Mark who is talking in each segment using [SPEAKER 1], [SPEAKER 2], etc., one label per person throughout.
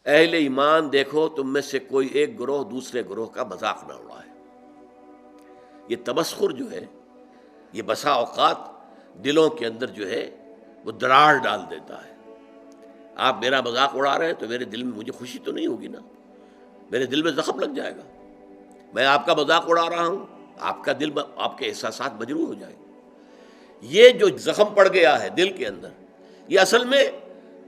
[SPEAKER 1] اہل ایمان دیکھو تم میں سے کوئی ایک گروہ دوسرے گروہ کا مذاق نہ اڑائے۔ یہ تمسخر جو ہے یہ بسا اوقات دلوں کے اندر جو ہے وہ دراڑ ڈال دیتا ہے۔ آپ میرا مذاق اڑا رہے ہیں تو میرے دل میں مجھے خوشی تو نہیں ہوگی نا، میرے دل میں زخم لگ جائے گا۔ میں آپ کا مذاق اڑا رہا ہوں، آپ کا دل، آپ کے احساسات مجروح ہو جائیں گے۔ یہ جو زخم پڑ گیا ہے دل کے اندر، یہ اصل میں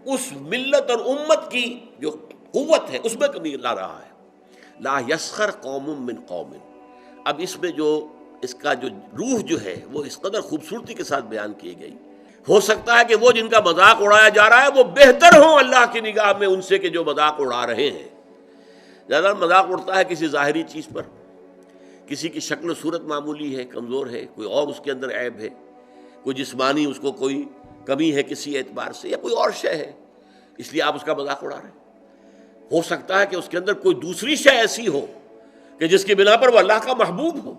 [SPEAKER 1] اس ملت اور امت کی جو قوت ہے اس میں کمی لا رہا ہے۔ لا یسخر قوم من قوم، اب اس میں جو اس کا جو روح جو ہے وہ اس قدر خوبصورتی کے ساتھ بیان کی گئی۔ ہو سکتا ہے کہ وہ جن کا مذاق اڑایا جا رہا ہے وہ بہتر ہوں اللہ کی نگاہ میں ان سے کہ جو مذاق اڑا رہے ہیں۔ زیادہ مذاق اڑتا ہے کسی ظاہری چیز پر، کسی کی شکل و صورت معمولی ہے، کمزور ہے، کوئی اور اس کے اندر عیب ہے، کوئی جسمانی اس کو کوئی کمی ہے کسی اعتبار سے، یا کوئی اور شے ہے، اس لیے آپ اس کا مذاق اڑا رہے ہیں۔ ہو سکتا ہے کہ اس کے اندر کوئی دوسری شے ایسی ہو کہ جس کی بنا پر وہ اللہ کا محبوب ہو،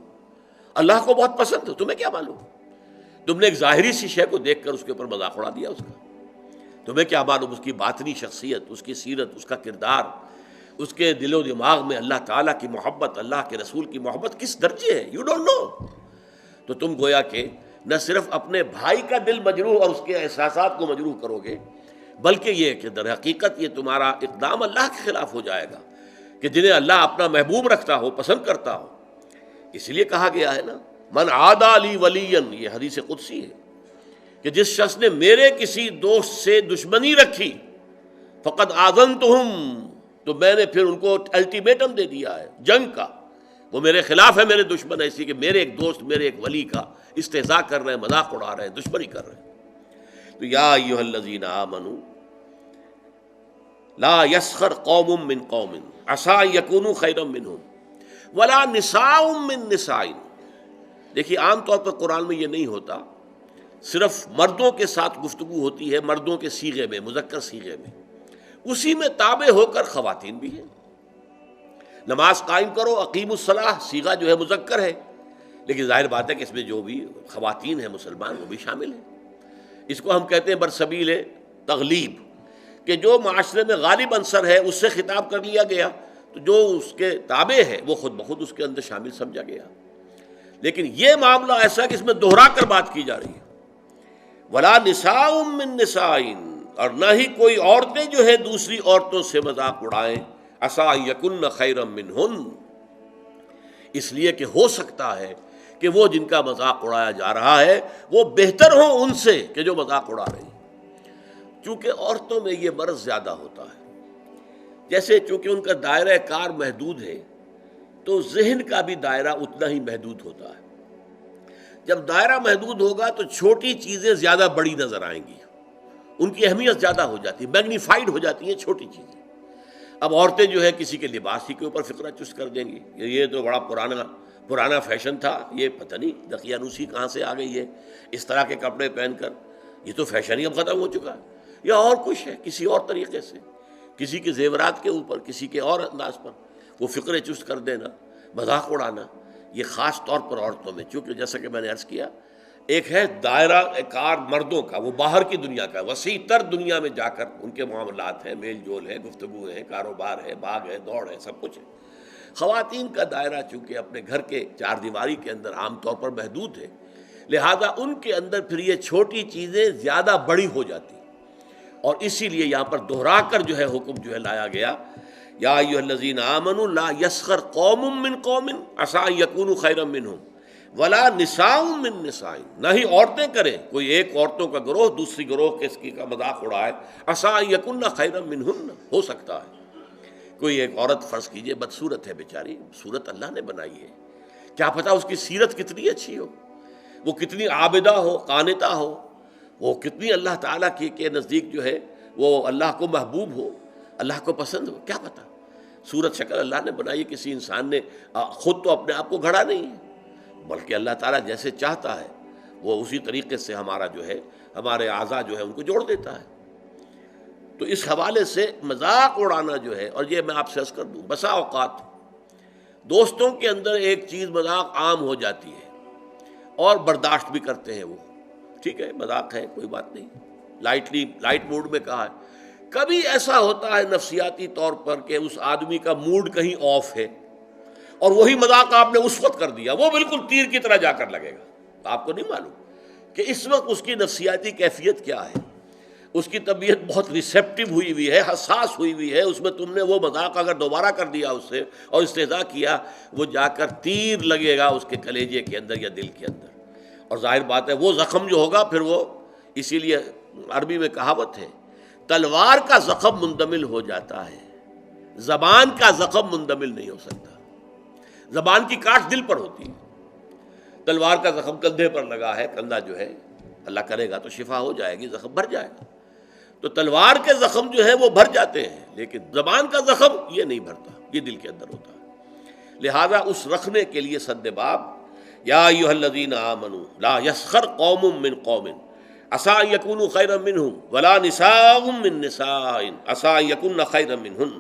[SPEAKER 1] اللہ کو بہت پسند ہو، تمہیں کیا معلوم؟ تم نے ایک ظاہری سی شے کو دیکھ کر اس کے اوپر مذاق اڑا دیا اس کا، تمہیں کیا معلوم اس کی باطنی شخصیت، اس کی سیرت، اس کا کردار، اس کے دل و دماغ میں اللہ تعالیٰ کی محبت، اللہ کے رسول کی محبت کس درجے ہے، یو ڈونٹ نو۔ تو تم گویا کہ نہ صرف اپنے بھائی کا دل مجروح اور اس کے احساسات کو مجروح کرو گے، بلکہ یہ کہ در حقیقت یہ تمہارا اقدام اللہ کے خلاف ہو جائے گا کہ جنہیں اللہ اپنا محبوب رکھتا ہو، پسند کرتا ہو۔ اس لیے کہا گیا ہے نا، من عادی لی ولیا، یہ حدیث قدسی ہے کہ جس شخص نے میرے کسی دوست سے دشمنی رکھی، فقد آذنتہم، تو میں نے پھر ان کو الٹیمیٹم دے دیا ہے جنگ کا، وہ میرے خلاف ہے، میرے دشمن ہے، اسی کہ میرے ایک دوست، میرے ایک ولی کا استہزاء کر رہے ہیں، مذاق اڑا رہے ہیں، دشمنی کر رہے ہیں۔ تو یا ایھا الذین آمنوا لا یسخر قوم من قوم عسى ان یکونوا خیرا منہم ولا نساء من نساء۔ دیکھیے عام طور پر قرآن میں یہ نہیں ہوتا، صرف مردوں کے ساتھ گفتگو ہوتی ہے، مردوں کے صیغے میں، مذکر صیغے میں، اسی میں تابع ہو کر خواتین بھی ہیں۔ نماز قائم کرو، اقیموا الصلاۃ، صیغہ جو ہے مذکر ہے، لیکن ظاہر بات ہے کہ اس میں جو بھی خواتین ہیں مسلمان وہ بھی شامل ہیں۔ اس کو ہم کہتے ہیں برسبیل تغلیب، کہ جو معاشرے میں غالب عنصر ہے اس سے خطاب کر لیا گیا، تو جو اس کے تابع ہے وہ خود بخود اس کے اندر شامل سمجھا گیا۔ لیکن یہ معاملہ ایسا کہ اس میں دوہرا کر بات کی جا رہی ہے، ولا نساء من نساء، اور نہ ہی کوئی عورتیں جو ہے دوسری عورتوں سے مذاق اڑائیں، عسى ان یکن خیرا منہن، اس لیے کہ ہو سکتا ہے کہ وہ جن کا مذاق اڑایا جا رہا ہے وہ بہتر ہوں ان سے کہ جو مذاق اڑا رہے ہیں۔ چونکہ عورتوں میں یہ مرض زیادہ ہوتا ہے، جیسے چونکہ ان کا دائرہ کار محدود ہے تو ذہن کا بھی دائرہ اتنا ہی محدود ہوتا ہے۔ جب دائرہ محدود ہوگا تو چھوٹی چیزیں زیادہ بڑی نظر آئیں گی، ان کی اہمیت زیادہ ہو جاتی ہے، میگنیفائڈ ہو جاتی ہیں چھوٹی چیزیں۔ اب عورتیں جو ہے کسی کے لباس ہی کے اوپر فقرہ چست کر دیں گی، یہ تو بڑا پرانا فیشن تھا، یہ پتہ نہیں دقیانوسی کہاں سے آ گئی ہے، اس طرح کے کپڑے پہن کر، یہ تو فیشن ہی اب ختم ہو چکا ہے۔ یا اور کچھ ہے، کسی اور طریقے سے، کسی کے زیورات کے اوپر، کسی کے اور انداز پر وہ فقرے چست کر دینا، مذاق اڑانا، یہ خاص طور پر عورتوں میں، چونکہ جیسا کہ میں نے عرض کیا، ایک ہے دائرہ کار مردوں کا، وہ باہر کی دنیا کا، وسیع تر دنیا میں جا کر ان کے معاملات ہیں، میل جول ہے، گفتگو ہے، کاروبار ہے، بھاگ ہے، دوڑ ہے، سب کچھ ہے۔ خواتین کا دائرہ چونکہ اپنے گھر کے چار دیواری کے اندر عام طور پر محدود ہے، لہذا ان کے اندر پھر یہ چھوٹی چیزیں زیادہ بڑی ہو جاتی، اور اسی لیے یہاں پر دوہرا کر جو ہے حکم جو ہے لایا گیا، یا ایھا الذین آمنوا لا یسخر قوم من قوم عسى ان یکونوا خیرا منہم ولا نساء من نساء، نہ ہی عورتیں کریں، کوئی ایک عورتوں کا گروہ دوسری گروہ کے اس کی کا مذاق اڑائے، عسى ان یکن خیرا منہن، ہو سکتا ہے کوئی ایک عورت فرض کیجئے بدصورت ہے بیچاری، صورت اللہ نے بنائی ہے، کیا پتہ اس کی سیرت کتنی اچھی ہو، وہ کتنی عابدہ ہو، قانتہ ہو، وہ کتنی اللہ تعالیٰ کے نزدیک جو ہے وہ اللہ کو محبوب ہو، اللہ کو پسند ہو، کیا پتہ۔ صورت شکل اللہ نے بنائی، کسی انسان نے خود تو اپنے آپ کو گھڑا نہیں ہے، بلکہ اللہ تعالیٰ جیسے چاہتا ہے وہ اسی طریقے سے ہمارا جو ہے، ہمارے اعضاء جو ہے ان کو جوڑ دیتا ہے۔ تو اس حوالے سے مذاق اڑانا جو ہے، اور یہ میں آپ سے عرض کر دوں، بسا اوقات دوستوں کے اندر ایک چیز مذاق عام ہو جاتی ہے اور برداشت بھی کرتے ہیں، وہ ٹھیک ہے مذاق ہے، کوئی بات نہیں، لائٹ موڈ میں کہا ہے، کبھی ایسا ہوتا ہے نفسیاتی طور پر کہ اس آدمی کا موڈ کہیں آف ہے اور وہی مذاق آپ نے اس وقت کر دیا، وہ بالکل تیر کی طرح جا کر لگے گا، آپ کو نہیں معلوم کہ اس وقت اس کی نفسیاتی کیفیت کیا ہے، اس کی طبیعت بہت ریسیپٹیو ہوئی ہوئی ہے، حساس ہوئی ہوئی ہے، اس میں تم نے وہ مذاق اگر دوبارہ کر دیا اس سے اور استہزاء کیا، وہ جا کر تیر لگے گا اس کے کلیجے کے اندر یا دل کے اندر، اور ظاہر بات ہے وہ زخم جو ہوگا پھر وہ، اسی لیے عربی میں کہاوت ہے تلوار کا زخم مندمل ہو جاتا ہے، زبان کا زخم مندمل نہیں ہو سکتا۔ زبان کی کاٹ دل پر ہوتی ہے، تلوار کا زخم کندھے پر لگا ہے، کندھا جو ہے اللہ کرے گا تو شفا ہو جائے گی، زخم بھر جائے گا، تو تلوار کے زخم جو ہے وہ بھر جاتے ہیں، لیکن زبان کا زخم یہ نہیں بھرتا، یہ دل کے اندر ہوتا ہے۔ لہذا اس رکھنے کے لیے سد باب یا ایھا الذین آمنوا لا یسخر قوم من قوم عسیٰ ان یکونوا خیرا منہم ولا نساء من نساء عسیٰ ان یکن خیرا منہن۔